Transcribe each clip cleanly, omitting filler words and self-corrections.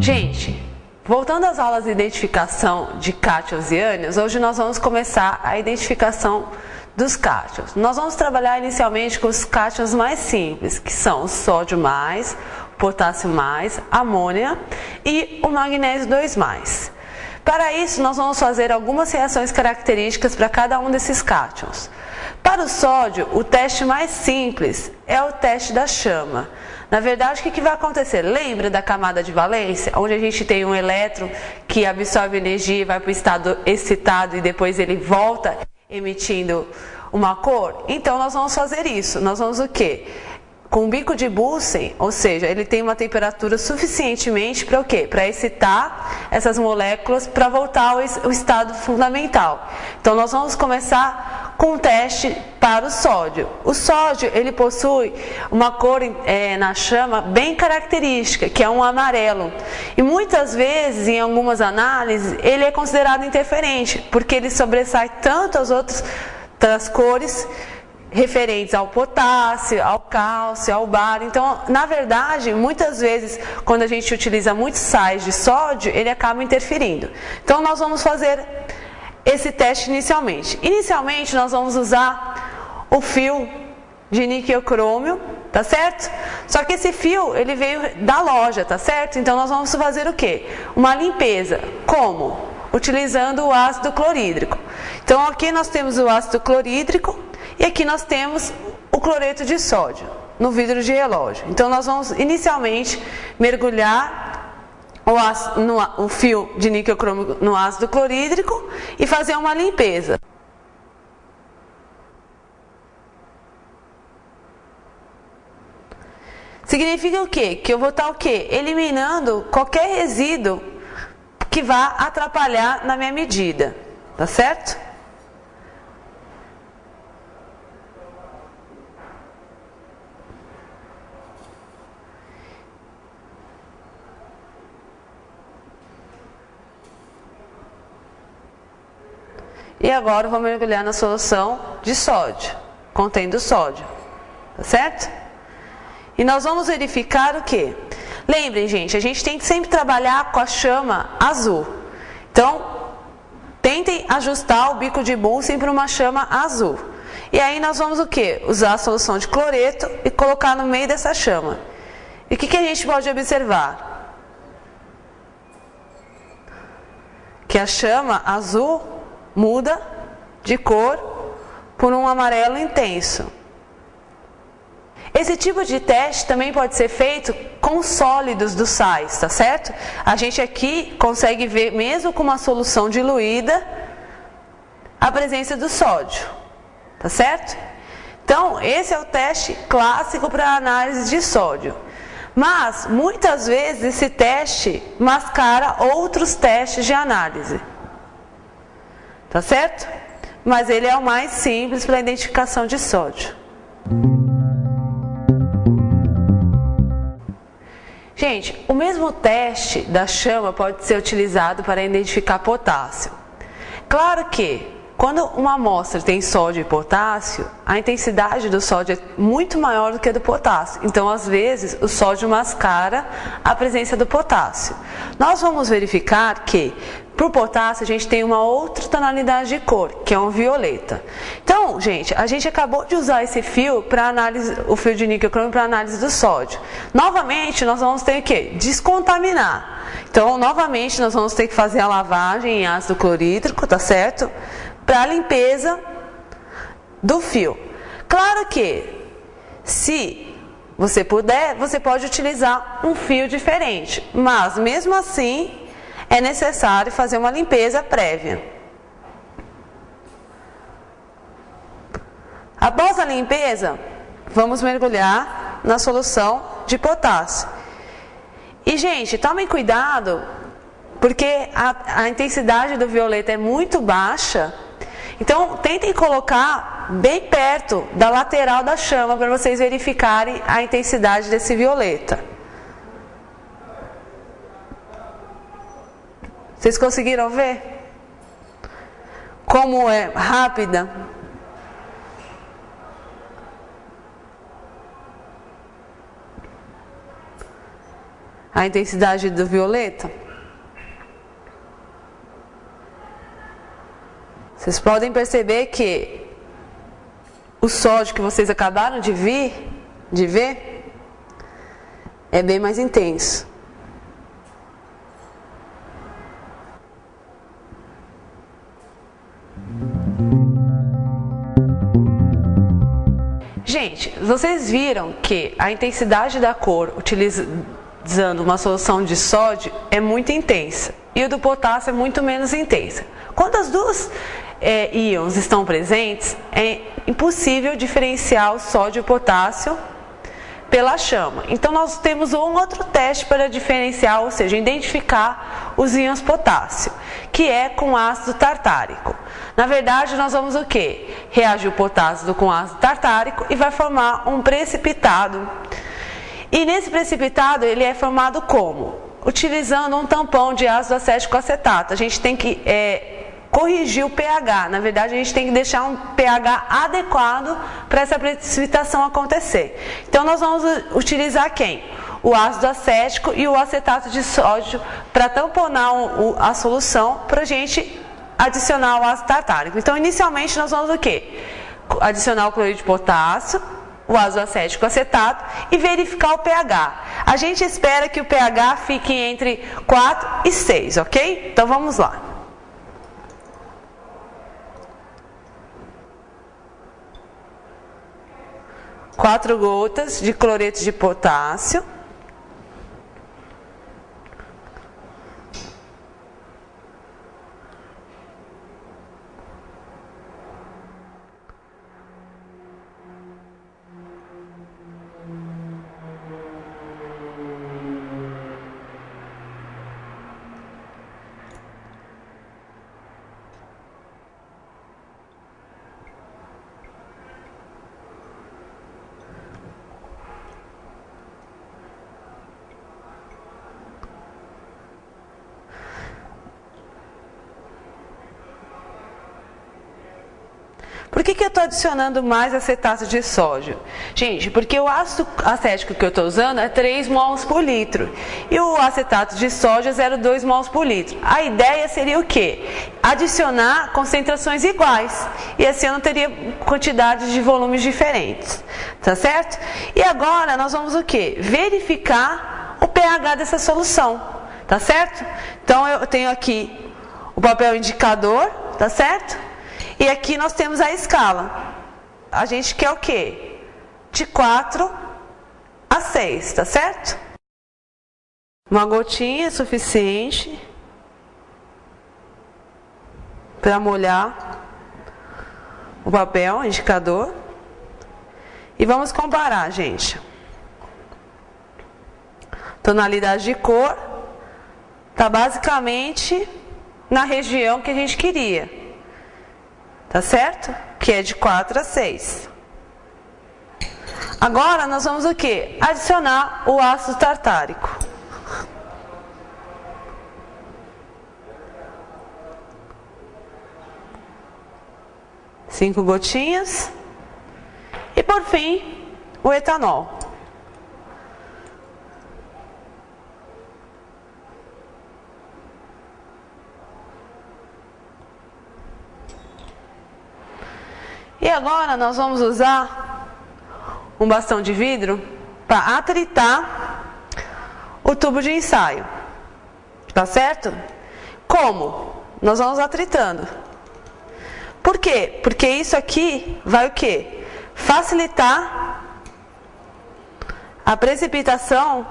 Gente, voltando às aulas de identificação de cátions e ânions, hoje nós vamos começar a identificação dos cátions. Nós vamos trabalhar inicialmente com os cátions mais simples, que são o sódio mais, o potássio mais, a amônia e o magnésio 2+. Para isso, nós vamos fazer algumas reações características para cada um desses cátions. Para o sódio, o teste mais simples é o teste da chama. Na verdade, o que vai acontecer? Lembra da camada de valência, onde a gente tem um elétron que absorve energia e vai para o estado excitado e depois ele volta emitindo uma cor? Então, nós vamos fazer isso. Nós vamos o quê? Com o bico de Bunsen, ou seja, ele tem uma temperatura suficientemente para o quê? Para excitar essas moléculas para voltar ao estado fundamental. Então, nós vamos começar com um teste para o sódio. O sódio, ele possui uma cor na chama bem característica, que é um amarelo. E muitas vezes, em algumas análises, ele é considerado interferente, porque ele sobressai tanto as outras cores referentes ao potássio, ao cálcio, ao bário. Então, na verdade, muitas vezes, quando a gente utiliza muitos sais de sódio, ele acaba interferindo. Então, nós vamos fazer esse teste inicialmente. Inicialmente, nós vamos usar o fio de níquel-crômio, tá certo? Só que esse fio, ele veio da loja, tá certo? Então, nós vamos fazer o quê? Uma limpeza. Como? Utilizando o ácido clorídrico. Então, aqui nós temos o ácido clorídrico e aqui nós temos o cloreto de sódio no vidro de relógio. Então, nós vamos inicialmente mergulhar o fio de níquel-crômio no ácido clorídrico e fazer uma limpeza. Significa o quê? Que eu vou estar o quê? Eliminando qualquer resíduo que vá atrapalhar na minha medida, tá certo? E agora eu vou mergulhar na solução de sódio, contendo sódio, tá certo? E nós vamos verificar o quê? Lembrem, gente, a gente tem que sempre trabalhar com a chama azul. Então, tentem ajustar o bico de Bunsen para uma chama azul. E aí nós vamos o quê? Usar a solução de cloreto e colocar no meio dessa chama. E o que a gente pode observar? Que a chama azul muda de cor por um amarelo intenso. Esse tipo de teste também pode ser feito com sólidos dos sais, tá certo? A gente aqui consegue ver, mesmo com uma solução diluída, a presença do sódio, tá certo? Então, esse é o teste clássico para análise de sódio. Mas, muitas vezes, esse teste mascara outros testes de análise. Tá certo? Mas ele é o mais simples para a identificação de sódio. Gente, o mesmo teste da chama pode ser utilizado para identificar potássio. Claro que, quando uma amostra tem sódio e potássio, a intensidade do sódio é muito maior do que a do potássio. Então, às vezes, o sódio mascara a presença do potássio. Nós vamos verificar que, para o potássio, a gente tem uma outra tonalidade de cor, que é um violeta. Então, gente, a gente acabou de usar esse fio para análise, o fio de níquel-crômio para análise do sódio. Novamente, nós vamos ter que descontaminar. Então, novamente, nós vamos ter que fazer a lavagem em ácido clorídrico, tá certo? Para a limpeza do fio. Claro que, se você puder, você pode utilizar um fio diferente, mas mesmo assim é necessário fazer uma limpeza prévia. Após a limpeza, vamos mergulhar na solução de potássio. E, gente, tomem cuidado, porque a intensidade do violeta é muito baixa. Então, tentem colocar bem perto da lateral da chama para vocês verificarem a intensidade desse violeta. Vocês conseguiram ver? Como é rápida? A intensidade do violeta? Vocês podem perceber que o sódio que vocês acabaram de ver, é bem mais intenso. Gente, vocês viram que a intensidade da cor utilizando uma solução de sódio é muito intensa e o do potássio é muito menos intensa. Quando as duas íons estão presentes, é impossível diferenciar o sódio e o potássio pela chama. Então nós temos um outro teste para diferenciar, ou seja, identificar os íons potássio, que é com ácido tartárico. Na verdade, nós vamos o quê? Reagir o potássio com ácido tartárico e vai formar um precipitado. E nesse precipitado ele é formado como? Utilizando um tampão de ácido acético acetato. A gente tem que corrigir o pH. Na verdade, a gente tem que deixar um pH adequado para essa precipitação acontecer. Então, nós vamos utilizar quem? O ácido acético e o acetato de sódio para tamponar a solução para a gente adicionar o ácido tartárico. Então, inicialmente, nós vamos o quê? Adicionar o cloreto de potássio, o ácido acético acetato e verificar o pH. A gente espera que o pH fique entre 4 e 6, ok? Então, vamos lá. Quatro gotas de cloreto de potássio. Por que eu estou adicionando mais acetato de sódio? Gente, porque o ácido acético que eu estou usando é 3 mols por litro e o acetato de sódio é 0,2 mols por litro. A ideia seria o quê? Adicionar concentrações iguais e assim eu não teria quantidades de volumes diferentes, tá certo? E agora nós vamos o quê? Verificar o pH dessa solução, tá certo? Então eu tenho aqui o papel indicador, tá certo? E aqui nós temos a escala. A gente quer o quê? De 4 a 6, tá certo? Uma gotinha é suficiente para molhar o papel indicador. E vamos comparar, gente. Tonalidade de cor está basicamente na região que a gente queria. Tá certo? Que é de 4 a 6. Agora nós vamos o quê? Adicionar o ácido tartárico. Cinco gotinhas. E por fim, o etanol. E agora nós vamos usar um bastão de vidro para atritar o tubo de ensaio. Tá certo? Como? Nós vamos atritando. Por quê? Porque isso aqui vai o quê? Facilitar a precipitação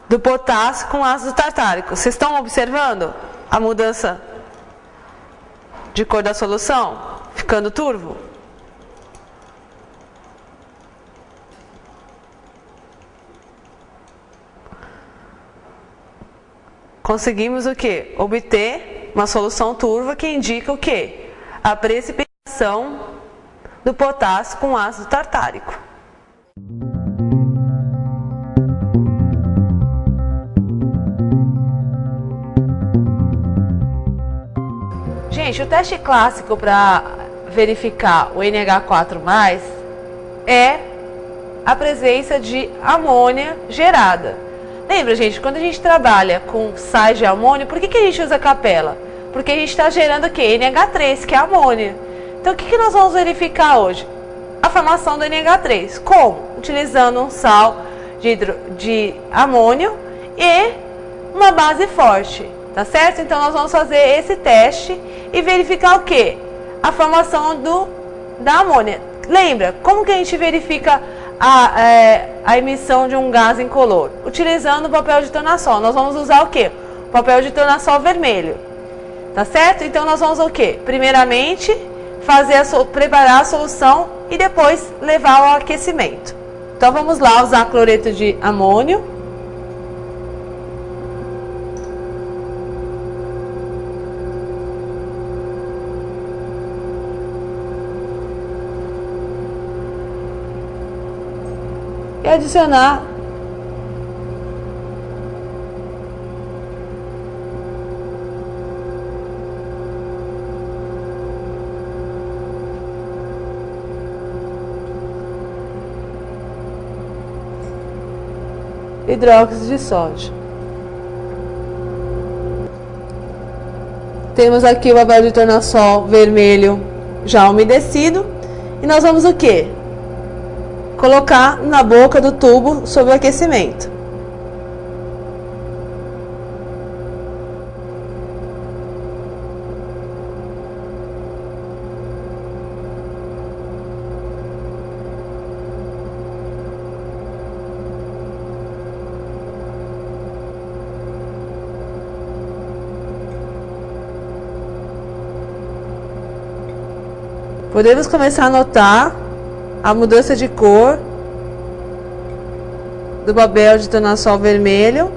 do potássio com ácido tartárico. Vocês estão observando a mudança de cor da solução, ficando turvo? Conseguimos o quê? Obter uma solução turva que indica o quê? a precipitação do potássio com ácido tartárico. Gente, o teste clássico para verificar o NH4+, é a presença de amônia gerada. Lembra, gente, quando a gente trabalha com sais de amônio, por que a gente usa capela? Porque a gente está gerando o quê? NH3, que é amônia. Então, o que nós vamos verificar hoje? A formação do NH3. Como? Utilizando um sal de amônio e uma base forte, tá certo? Então, nós vamos fazer esse teste e verificar o quê? A formação da amônia. Lembra, como que a gente verifica a emissão de um gás incolor? Utilizando o papel de tornassol. Nós vamos usar o quê? O papel de tornassol vermelho. Tá certo? Então, nós vamos o quê? Primeiramente, preparar a solução e depois levar ao aquecimento. Então, vamos lá usar cloreto de amônio. E adicionar hidróxido de sódio. Temos aqui o papel de tornassol vermelho já umedecido e nós vamos o quê? Colocar na boca do tubo sob o aquecimento. Podemos começar a notar a mudança de cor do papel de tornassol vermelho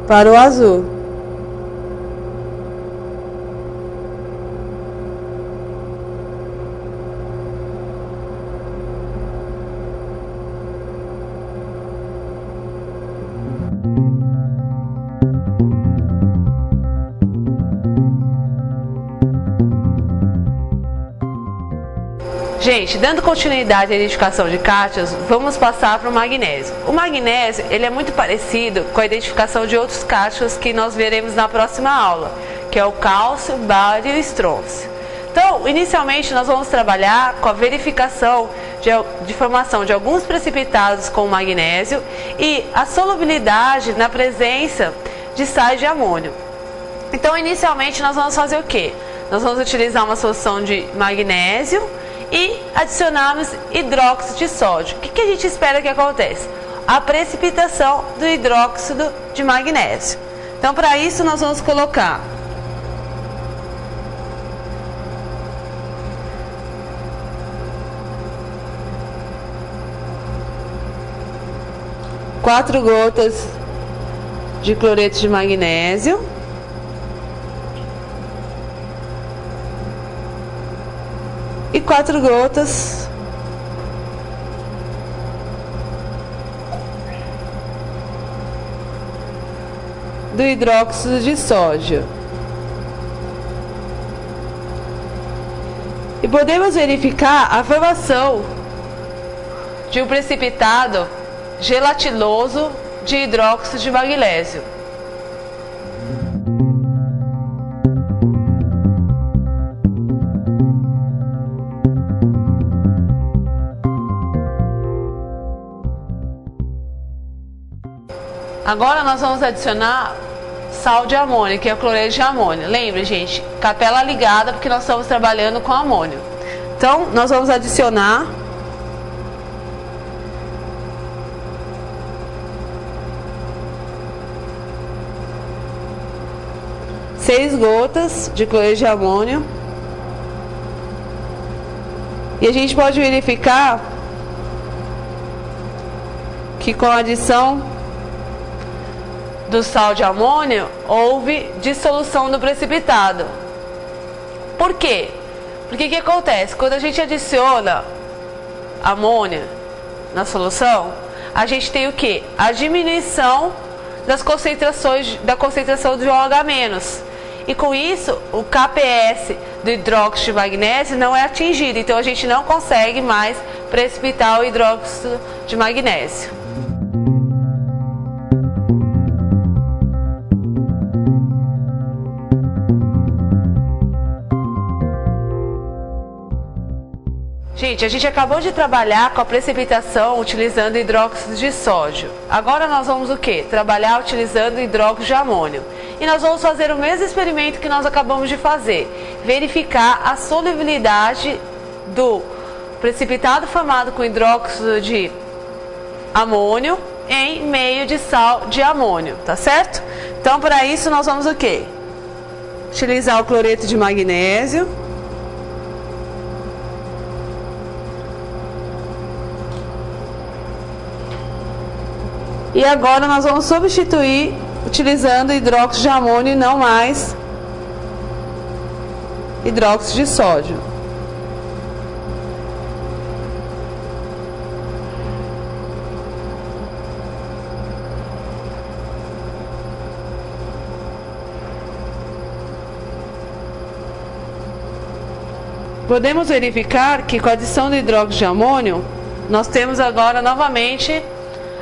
para o azul. Gente, dando continuidade à identificação de cátions, vamos passar para o magnésio. O magnésio, ele é muito parecido com a identificação de outros cátions que nós veremos na próxima aula, que é o cálcio, bário e estrôncio. Então, inicialmente, nós vamos trabalhar com a verificação de formação de alguns precipitados com magnésio e a solubilidade na presença de sais de amônio. Então, inicialmente, nós vamos fazer o quê? Nós vamos utilizar uma solução de magnésio e adicionarmos hidróxido de sódio. O que a gente espera que aconteça? A precipitação do hidróxido de magnésio. Então, para isso, nós vamos colocar quatro gotas de cloreto de magnésio. E 4 gotas do hidróxido de sódio. E podemos verificar a formação de um precipitado gelatinoso de hidróxido de magnésio. Agora nós vamos adicionar sal de amônio, que é o cloreto de amônio. Lembra, gente, capela ligada porque nós estamos trabalhando com amônio. Então, nós vamos adicionar 6 gotas de cloreto de amônio. E a gente pode verificar que com a adição do sal de amônio, houve dissolução do precipitado. Por quê? Porque o que acontece? Quando a gente adiciona amônia na solução, a gente tem o que? A diminuição das concentrações, da concentração de OH-. E com isso, o KPS do hidróxido de magnésio não é atingido. Então a gente não consegue mais precipitar o hidróxido de magnésio. Gente, a gente acabou de trabalhar com a precipitação utilizando hidróxido de sódio. Agora nós vamos o quê? Trabalhar utilizando hidróxido de amônio. E nós vamos fazer o mesmo experimento que nós acabamos de fazer. Verificar a solubilidade do precipitado formado com hidróxido de amônio em meio de sal de amônio, tá certo? Então, para isso nós vamos o quê? Utilizar o cloreto de magnésio. E agora nós vamos substituir utilizando hidróxido de amônio e não mais hidróxido de sódio. Podemos verificar que com a adição do hidróxido de amônio, nós temos agora novamente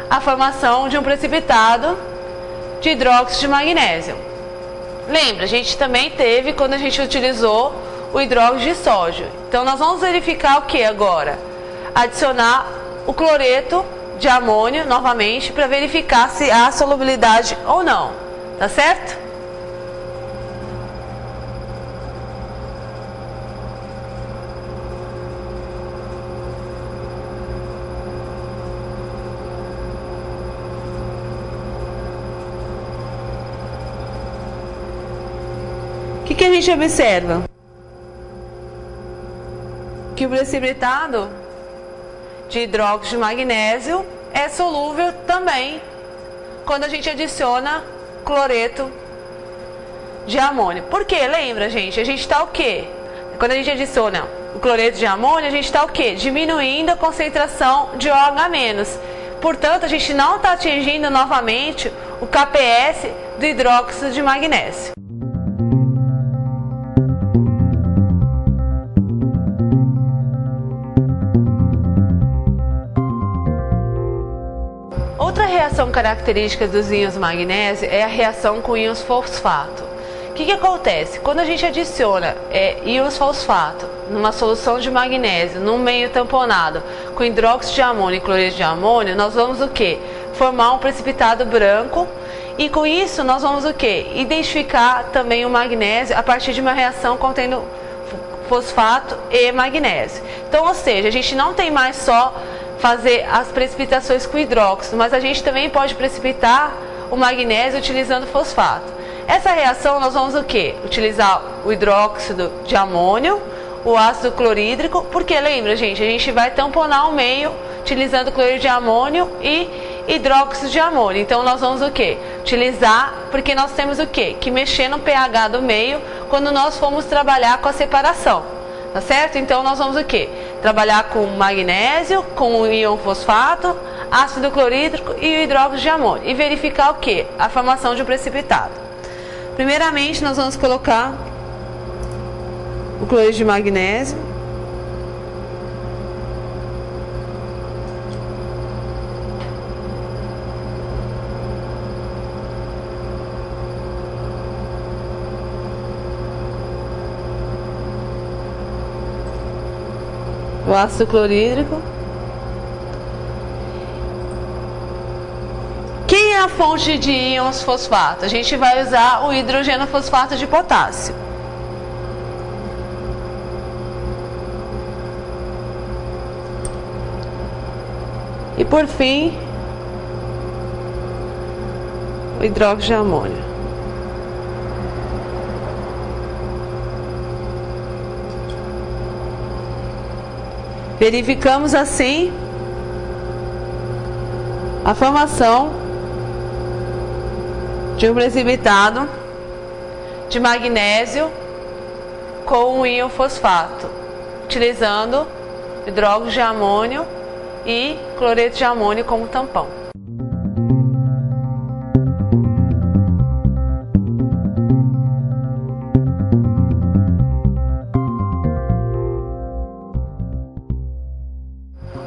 a formação de um precipitado de hidróxido de magnésio. Lembra, a gente também teve quando a gente utilizou o hidróxido de sódio. Então nós vamos verificar o que agora? Adicionar o cloreto de amônio novamente para verificar se há solubilidade ou não, tá certo? O que a gente observa? Que o precipitado de hidróxido de magnésio é solúvel também quando a gente adiciona cloreto de amônio. Por quê? Lembra, gente? A gente está o quê? Quando a gente adiciona o cloreto de amônio, a gente está o quê? Diminuindo a concentração de OH-. Portanto, a gente não está atingindo novamente o KPS do hidróxido de magnésio. Outra reação característica dos íons magnésio é a reação com íons fosfato. O que acontece? Quando a gente adiciona íons fosfato numa solução de magnésio, num meio tamponado com hidróxido de amônio e cloreto de amônio, nós vamos o quê? Formar um precipitado branco, e com isso nós vamos o quê? Identificar também o magnésio a partir de uma reação contendo fosfato e magnésio. Então, ou seja, a gente não tem mais só fazer as precipitações com hidróxido, mas a gente também pode precipitar o magnésio utilizando fosfato. Essa reação nós vamos o quê? Utilizar o hidróxido de amônio, o ácido clorídrico, porque lembra, gente, a gente vai tamponar o meio utilizando cloreto de amônio e hidróxido de amônio. Então nós vamos o quê? Utilizar, porque nós temos o quê? Que mexer no pH do meio quando nós formos trabalhar com a separação. Tá certo? Então nós vamos o quê? Trabalhar com magnésio, com o íon fosfato, ácido clorídrico e o hidróxido de amônio. E verificar o quê? A formação de um precipitado. Primeiramente nós vamos colocar o cloreto de magnésio. O ácido clorídrico. Quem é a fonte de íons fosfato? A gente vai usar o hidrogeno fosfato de potássio. E por fim, o hidróxido de amônio. Verificamos assim a formação de um precipitado de magnésio com um íon fosfato, utilizando hidróxido de amônio e cloreto de amônio como tampão.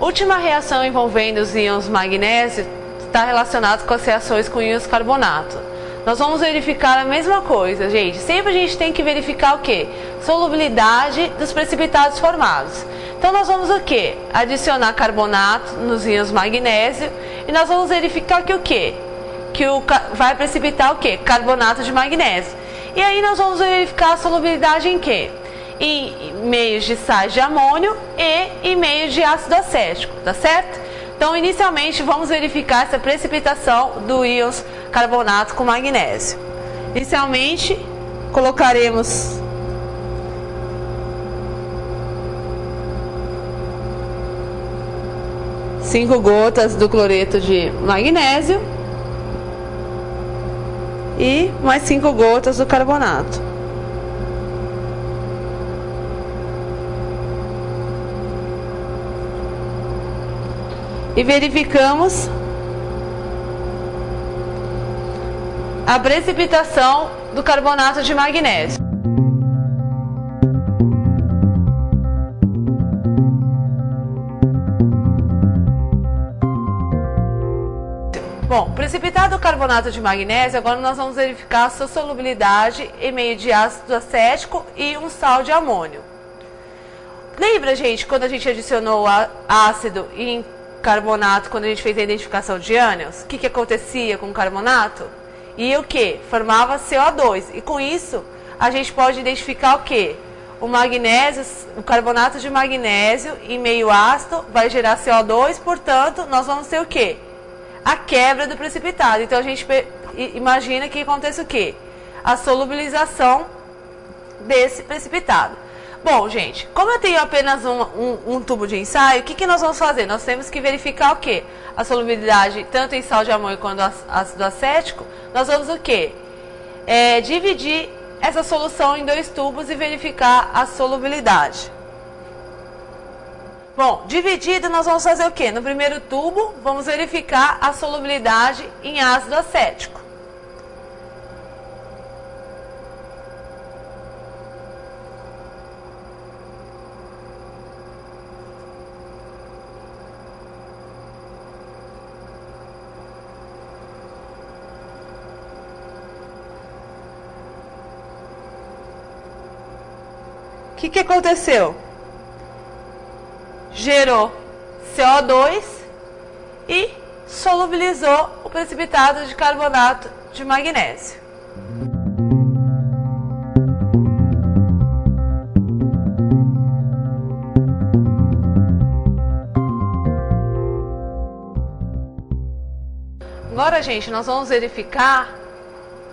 Última reação envolvendo os íons magnésio está relacionada com as reações com íons carbonato. Nós vamos verificar a mesma coisa, gente. Sempre a gente tem que verificar o que? Solubilidade dos precipitados formados. Então nós vamos o que? Adicionar carbonato nos íons magnésio e nós vamos verificar que o que? Vai precipitar o que? Carbonato de magnésio. E aí nós vamos verificar a solubilidade em que? Em meios de sais de amônio e em meios de ácido acético, tá certo? Então, inicialmente, vamos verificar essa precipitação do íons carbonato com magnésio. Inicialmente, colocaremos cinco gotas do cloreto de magnésio e mais 5 gotas do carbonato. E verificamos a precipitação do carbonato de magnésio. Bom, precipitado o carbonato de magnésio, agora nós vamos verificar a sua solubilidade em meio de ácido acético e um sal de amônio. Lembra, gente, quando a gente adicionou ácido em carbonato, quando a gente fez a identificação de ânions, o que acontecia com o carbonato? E o que? Formava CO2. E com isso, a gente pode identificar o que? O magnésio, o carbonato de magnésio em meio ácido vai gerar CO2, portanto, nós vamos ter o que? A quebra do precipitado. Então, a gente imagina que aconteça o que? A solubilização desse precipitado. Bom, gente, como eu tenho apenas um tubo de ensaio, o que nós vamos fazer? Nós temos que verificar o quê? A solubilidade tanto em sal de amônio quanto ácido acético. Nós vamos o quê? Dividir essa solução em 2 tubos e verificar a solubilidade. Bom, dividido nós vamos fazer o quê? No primeiro tubo, vamos verificar a solubilidade em ácido acético. O que aconteceu? Gerou CO2 e solubilizou o precipitado de carbonato de magnésio. Agora, gente, nós vamos verificar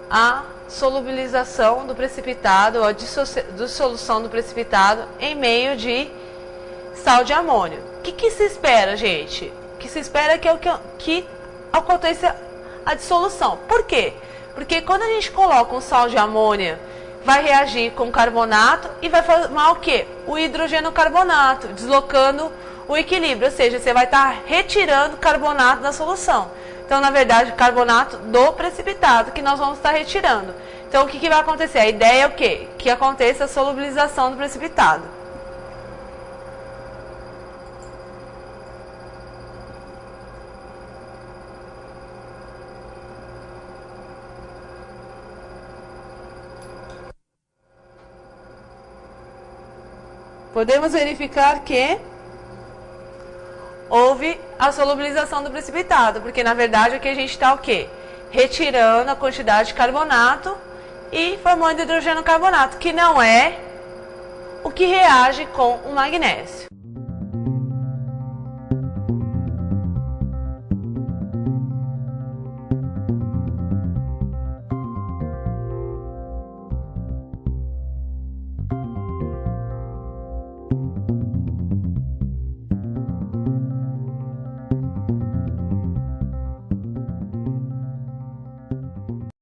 a solubilização do precipitado, a dissolução do precipitado em meio de sal de amônio. O que se espera, gente? O que se espera é que aconteça a dissolução. Por quê? Porque quando a gente coloca um sal de amônio, vai reagir com carbonato e vai formar o quê? O hidrogênio carbonato, deslocando o equilíbrio, ou seja, você vai estar retirando carbonato da solução. Então, na verdade, carbonato do precipitado que nós vamos estar retirando. Então, o que vai acontecer? A ideia é o quê? Que aconteça a solubilização do precipitado. Podemos verificar que houve a solubilização do precipitado, porque na verdade aqui a gente está o quê? Retirando a quantidade de carbonato e formando hidrogênio carbonato, que não é o que reage com o magnésio.